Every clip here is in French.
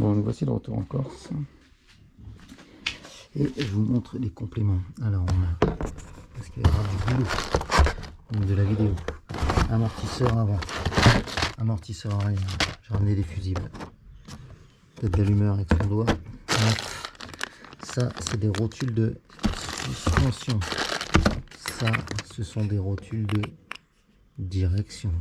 Bon, nous voici de retour en Corse. Et je vous montre les compléments. Alors, on a, parce qu'il y aura du boulot, donc de la vidéo. Amortisseur avant, amortisseur arrière. J'ai ramené des fusibles. Tête d'allumeur avec son doigt. Ça, c'est des rotules de suspension. Ça, ce sont des rotules de direction.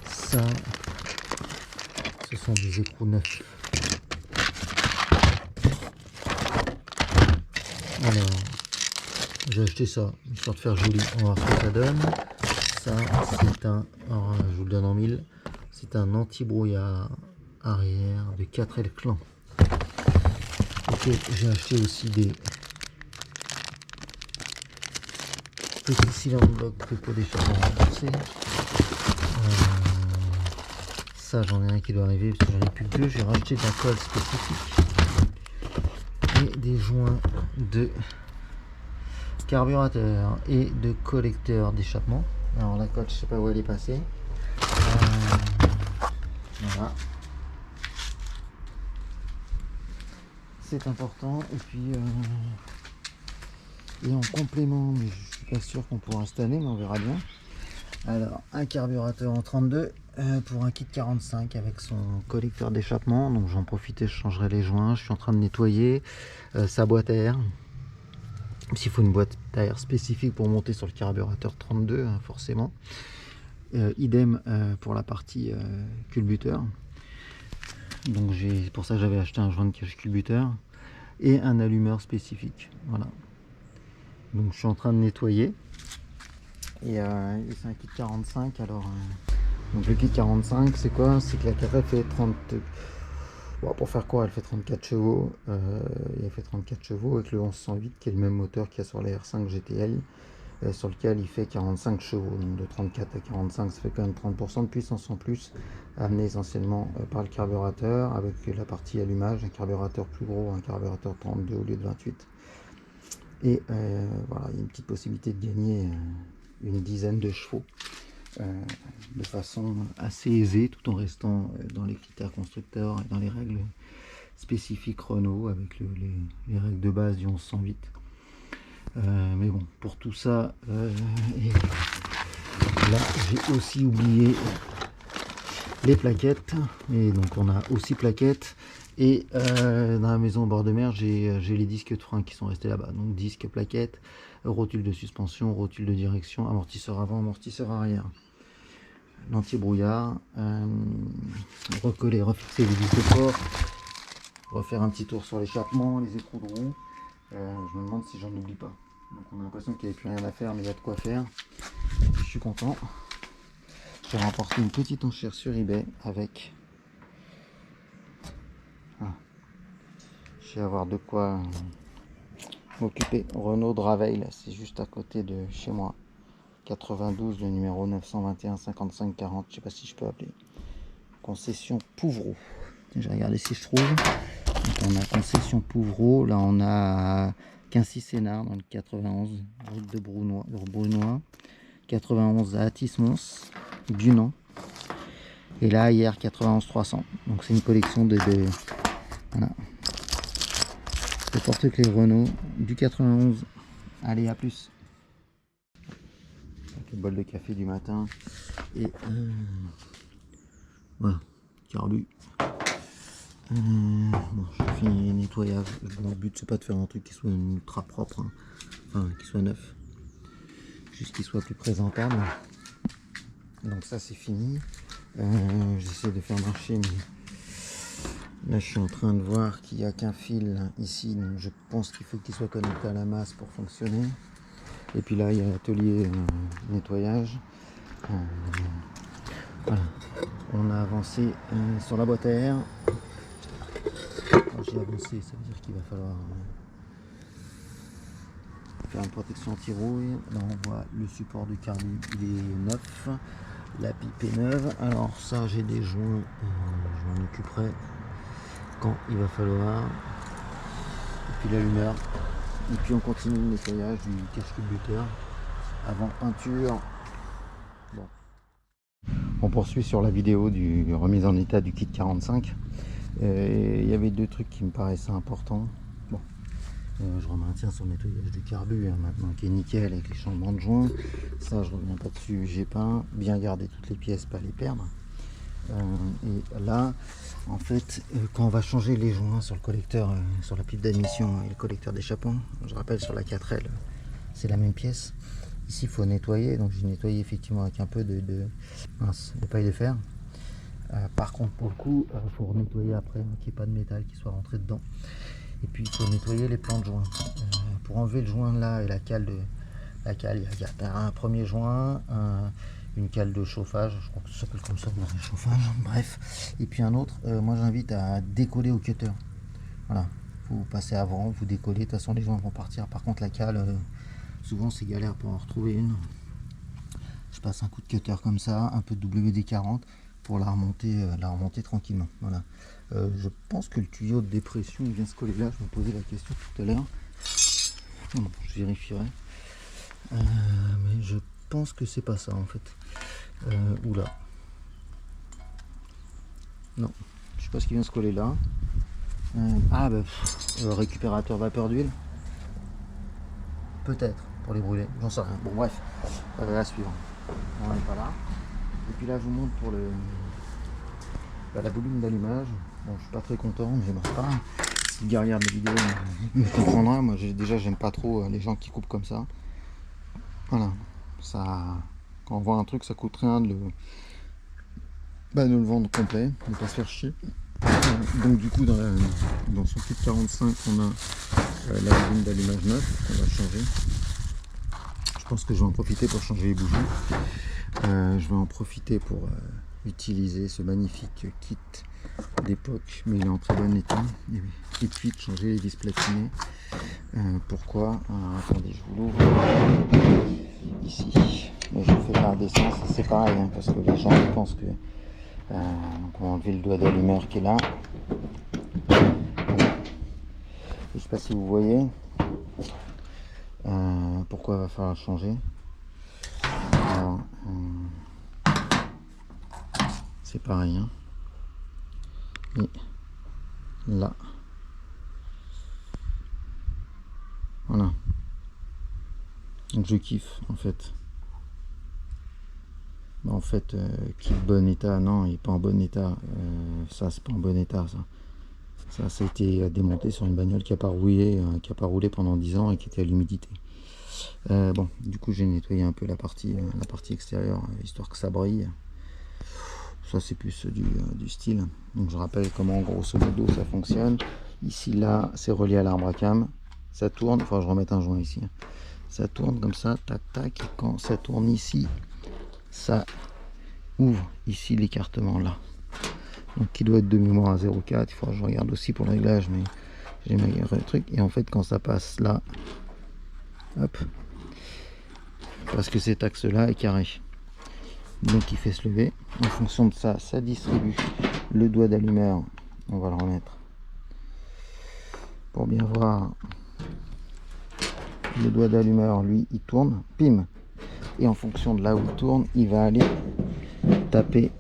Ça, ce sont des écrous neufs. Alors, j'ai acheté ça, histoire de faire joli. On va voir ce que ça donne. Ça, c'est un, alors, je vous le donne en mille, c'est un anti-brouillard arrière de 4L Clan. Ok, j'ai acheté aussi des petits cylindres blocs de pot d'échappement renforcés. Ça, j'en ai un qui doit arriver parce que j'en ai plus que deux. J'ai racheté de la colle spécifique et des joints de carburateur et de collecteur d'échappement. Alors la colle, je sais pas où elle est passée. Voilà. C'est important. Et puis et en complément, mais je suis pas sûr qu'on pourra cette année, mais on verra bien. Alors un carburateur en 32 pour un kit 45 avec son collecteur d'échappement. Donc j'en profitais, je changerai les joints. Je suis en train de nettoyer sa boîte à air. S'il faut une boîte à air spécifique pour monter sur le carburateur 32, hein, forcément. Idem pour la partie culbuteur. Donc pour ça j'avais acheté un joint de cache culbuteur et un allumeur spécifique. Voilà. Donc je suis en train de nettoyer. Et c'est un kit 45. Alors donc le kit 45, c'est quoi? C'est que la carrette fait 30. Bon, pour faire quoi, elle fait 34 chevaux. Elle fait 34 chevaux avec le 1108 qui est le même moteur qu'il y a sur la R5 GTL, sur lequel il fait 45 chevaux. Donc de 34 à 45, ça fait quand même 30% de puissance en plus, amené essentiellement par le carburateur, avec la partie allumage, un carburateur plus gros, un carburateur 32 au lieu de 28. Et voilà, il y a une petite possibilité de gagner une dizaine de chevaux de façon assez aisée, tout en restant dans les critères constructeurs et dans les règles spécifiques Renault, avec les règles de base du 1108. Mais bon, pour tout ça, et là j'ai aussi oublié les plaquettes. Et donc on a aussi plaquettes. Et dans la maison au bord de mer, j'ai les disques de frein qui sont restés là-bas. Donc disques, plaquettes, rotule de suspension, rotule de direction, amortisseur avant, amortisseur arrière, l'anti-brouillard, recoller, refixer les vis de port, refaire un petit tour sur l'échappement, les écrous de roue. Je me demande si j'en oublie pas. Donc on a l'impression qu'il n'y avait plus rien à faire, mais il y a de quoi faire. Je suis content. J'ai remporté une petite enchère sur eBay avec... Je vais avoir de quoi m'occuper. Renault Draveil, c'est juste à côté de chez moi. 92, le numéro 921 55 40. Je sais pas si je peux appeler. Concession Pouvreau. Je vais regarder si je trouve. Donc on a concession Pouvreau. Là on a Quincy-Sénard dans le 91, route de Brunois. 91 à Atis-Mons, Dunan. Et là hier 91 300. Donc c'est une collection de voilà. Le porte-clés Renault du 91. Allez, à plus. Avec le bol de café du matin. Et voilà, carbu. Bon, je finis les nettoyages. Bon, le but c'est pas de faire un truc qui soit ultra propre, hein. Enfin qui soit neuf, juste qu'il soit plus présentable. Donc ça c'est fini. J'essaie de faire marcher, mais là je suis en train de voir qu'il n'y a qu'un fil ici, donc je pense qu'il faut qu'il soit connecté à la masse pour fonctionner. Et puis là il y a l'atelier nettoyage. Voilà, on a avancé sur la boîte à air. Quand j'ai avancé, ça veut dire qu'il va falloir faire une protection anti-rouille. Là on voit le support du carbu, il est neuf, la pipe est neuve. Alors ça j'ai des joints, je m'en occuperai quand il va falloir. Et puis l'allumeur. Et puis on continue le nettoyage du cache-culbuteur avant peinture. Bon. On poursuit sur la vidéo du remise en état du kit 45. Il y avait deux trucs qui me paraissaient importants. Bon, je maintiens sur le nettoyage du carbu hein, maintenant qui est nickel avec les changements de joints. Ça, je reviens pas dessus. J'ai pas bien gardé toutes les pièces, pas les perdre. Et là, en fait, quand on va changer les joints sur le collecteur, sur la pipe d'admission et le collecteur d'échappement, je rappelle sur la 4L, c'est la même pièce. Ici, il faut nettoyer. Donc, j'ai nettoyé effectivement avec un peu de paille de fer. Par contre, pour le coup, il faut nettoyer après, qu'il n'y ait pas de métal qui soit rentré dedans. Et puis, il faut nettoyer les plans de joint. Pour enlever le joint là et la cale, il y a un premier joint, une cale de chauffage, je crois que ça s'appelle comme ça, le chauffage, bref. Et puis un autre, moi j'invite à décoller au cutter. Voilà, vous passez avant, vous décollez, de toute façon les joints vont partir. Par contre, la cale, souvent c'est galère pour en retrouver une. Je passe un coup de cutter comme ça, un peu de WD-40 pour la remonter tranquillement. Voilà. Je pense que le tuyau de dépression vient se coller là. Je me posais la question tout à l'heure. Bon, je vérifierai. Mais je pense que c'est pas ça en fait. Oula. Non, je sais pas ce qui vient se coller là. Récupérateur vapeur d'huile. Peut-être pour les brûler, j'en sais rien. Bon bref, la suivante. On n'est pas là. Et puis là je vous montre pour la bobine d'allumage. Bon, je suis pas très content, mais j'aimerais pas. Si le gars regarde la vidéo, il me comprendra. Moi déjà j'aime pas trop les gens qui coupent comme ça. Voilà, ça, quand on voit un truc, ça coûte rien de le vendre complet, de pas se faire chier. Donc du coup, dans son kit 45, on a la bobine d'allumage neuf qu'on va changer. Je pense que je vais en profiter pour changer les bougies. Je vais en profiter pour utiliser ce magnifique kit d'époque, mais il est en très bon état. Et puis de changer les vis platinées. Pourquoi attendez, je vous l'ouvre ici. Mais je fais par descente, c'est pareil, hein, parce que les gens pensent que donc on va enlever le doigt d'allumeur qui est là. Je sais pas si vous voyez pourquoi il va falloir changer. Alors, c'est pareil, hein. Et là, voilà. Donc je kiffe en fait. En fait, qui est bon état, non, il n'est pas en bon état. Ça, c'est pas en bon état, ça. Ça a été démonté sur une bagnole qui n'a pas roulé pendant 10 ans et qui était à l'humidité. Bon, du coup, j'ai nettoyé un peu la partie extérieure, histoire que ça brille. Ça, c'est plus du style. Donc, je rappelle comment, grosso modo, ça fonctionne. Ici, là, c'est relié à l'arbre à cam. Ça tourne, enfin, je remets un joint ici. Ça tourne comme ça, tac, tac. Et quand ça tourne ici, ça ouvre ici l'écartement là, donc qui doit être de mémoire à 0,4. Il faudra que je regarde aussi pour le réglage, mais j'ai mis le truc. Et en fait, quand ça passe là, hop, parce que cet axe là est carré, donc il fait se lever. En fonction de ça, ça distribue le doigt d'allumeur. On va le remettre pour bien voir. Le doigt d'allumeur, lui, il tourne, pim, et en fonction de là où il tourne, il va aller taper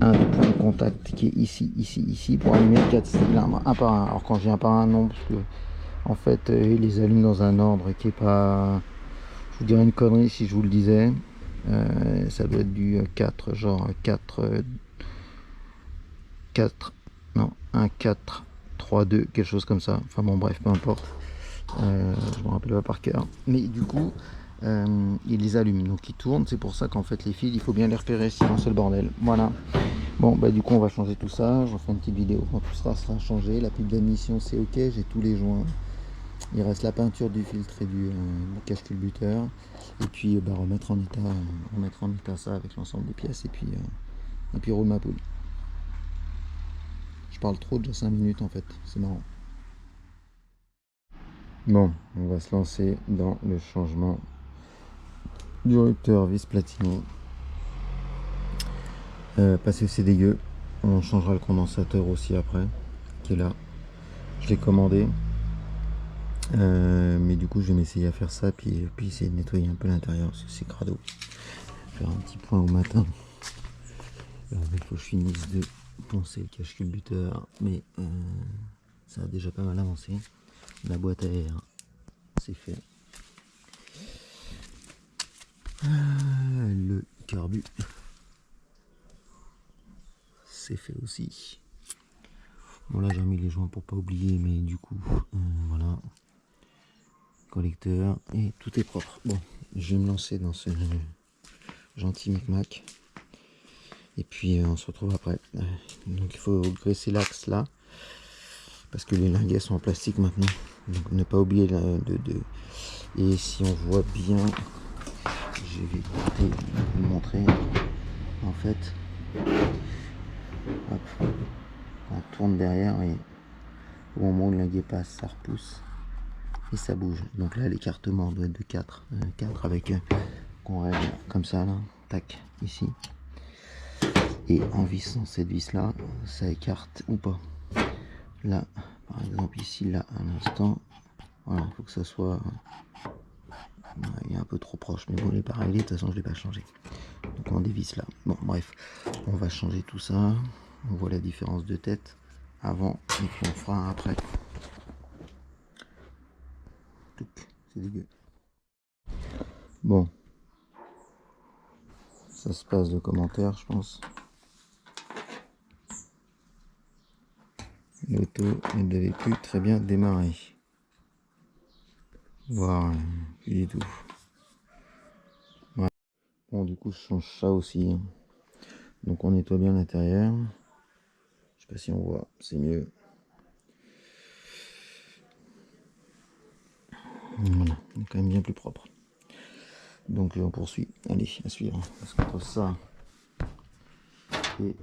un des points de contact qui est ici pour allumer le 4 un par un. Alors quand j'ai un par un, non, parce que en fait il les allume dans un ordre qui est pas, je vous dirais une connerie si je vous le disais. Ça doit être du 4, genre 4 non, 1 4 3 2, quelque chose comme ça. Enfin bon, bref, peu importe, je me rappelle pas par cœur, mais du coup il les allume, donc ils tournent. C'est pour ça qu'en fait les fils, il faut bien les repérer, sinon c'est le bordel. Voilà. Bon, bah du coup on va changer tout ça. Je refais une petite vidéo quand tout sera changé. La pipe d'admission c'est ok, j'ai tous les joints. Il reste la peinture du filtre et du cache-culbuteur. Et puis remettre en état ça avec l'ensemble des pièces. Et puis roule ma poule. Je parle trop, déjà 5 minutes en fait, c'est marrant. Bon, on va se lancer dans le changement du rupteur vis platiné. Parce que c'est dégueu. On changera le condensateur aussi après, qui est là. Je l'ai commandé. Mais du coup je vais m'essayer à faire ça, puis essayer de nettoyer un peu l'intérieur parce que c'est crado. Faire un petit point au matin Alors, il faut que je finisse de poncer le cache-culbuteur, mais ça a déjà pas mal avancé. La boîte à air, c'est fait. Le carbu, c'est fait aussi. Bon, là j'ai remis les joints pour pas oublier, mais du coup, voilà. Collecteur, et tout est propre. Bon, je vais me lancer dans ce gentil micmac. Et puis on se retrouve après. Donc il faut graisser l'axe là, parce que les linguets sont en plastique maintenant. Donc ne pas oublier Et si on voit bien, je vais écouter, vous montrer. En fait, hop, on tourne derrière et au moment où le linguet passe, ça repousse et ça bouge. Donc là, l'écartement doit être de 4. 4 avec qu'on règle comme ça là, tac, ici. Et en vissant cette vis là, ça écarte ou pas. Là, par exemple ici, là, à l'instant, voilà, il faut que ça soit... il est un peu trop proche, mais bon, il n'est pas réglé, de toute façon je ne l'ai pas changé. Donc on dévisse là. Bon, bref, on va changer tout ça. On voit la différence de tête avant et puis on fera un après. C'est dégueu. Bon, ça se passe de commentaires, je pense. L'auto ne devait plus très bien démarrer. Voire plus du tout. Ouais. Bon, du coup, je change ça aussi. Donc, on nettoie bien l'intérieur. Je sais pas si on voit, c'est mieux. Voilà, il est quand même bien plus propre. Donc, on poursuit. Allez, à suivre. Parce qu'entre ça et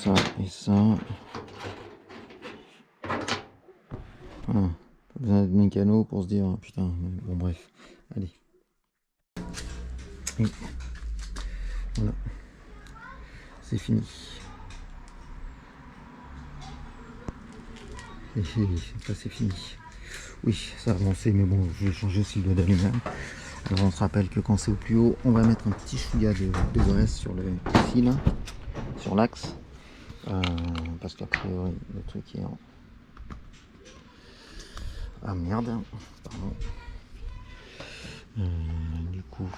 ça et ça. Voilà. Pas besoin d'être mécano pour se dire oh, putain. Bon, bref. Allez. Et voilà. C'est fini. Et c'est fini. Oui, ça a avancé, mais bon, je vais changer aussi le d'allumage. Alors on se rappelle que quand c'est au plus haut, on va mettre un petit chouïa de graisse sur le ici là, sur l'axe, parce qu'a priori le truc est en... Ah merde, pardon. Du coup,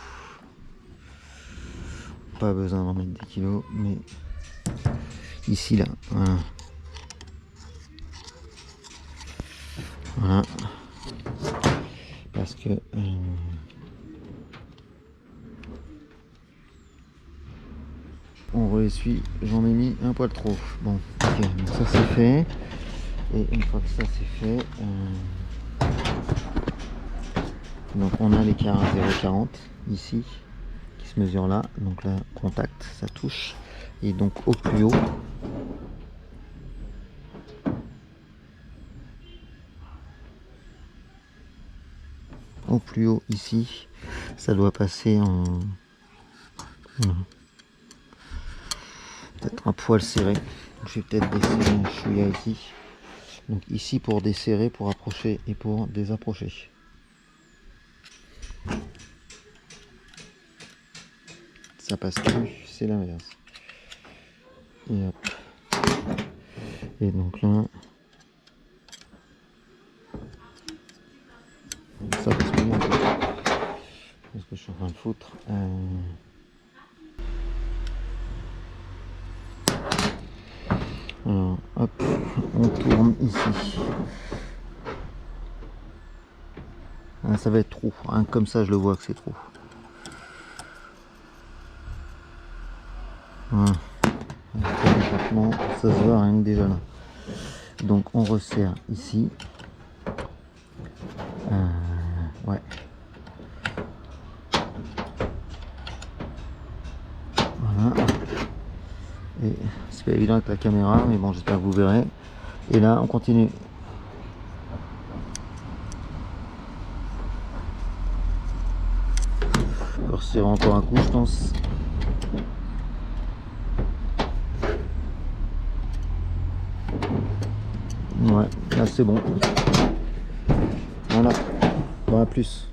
pas besoin d'en mettre des kilos, mais ici là, voilà. Voilà. Parce que on re-essuie, j'en ai mis un poil trop. Bon, ok, donc ça c'est fait. Et une fois que ça c'est fait, donc on a l'écart 0,40 ici qui se mesure là. Donc là, contact, ça touche. Et donc au plus haut, ici, ça doit passer en... peut-être un poil serré. Je vais peut-être desserrer un chouïa ici. Donc ici pour desserrer, pour approcher et pour désapprocher. Ça passe plus, c'est l'inverse. Et hop. Et donc là, ça passe plus bien. Parce que je suis en train de foutre. Alors, hop, on tourne ici. Ah, ça va être trop. Hein, comme ça, je le vois que c'est trop. Voilà. Ça se voit rien que déjà là. Donc on resserre ici. Ouais. Voilà. Et c'est pas évident avec la caméra, mais bon, j'espère que vous verrez. Et là, on continue. Je vais resserrer encore un coup, je pense. Ouais, là c'est bon. Voilà. Bon, à plus.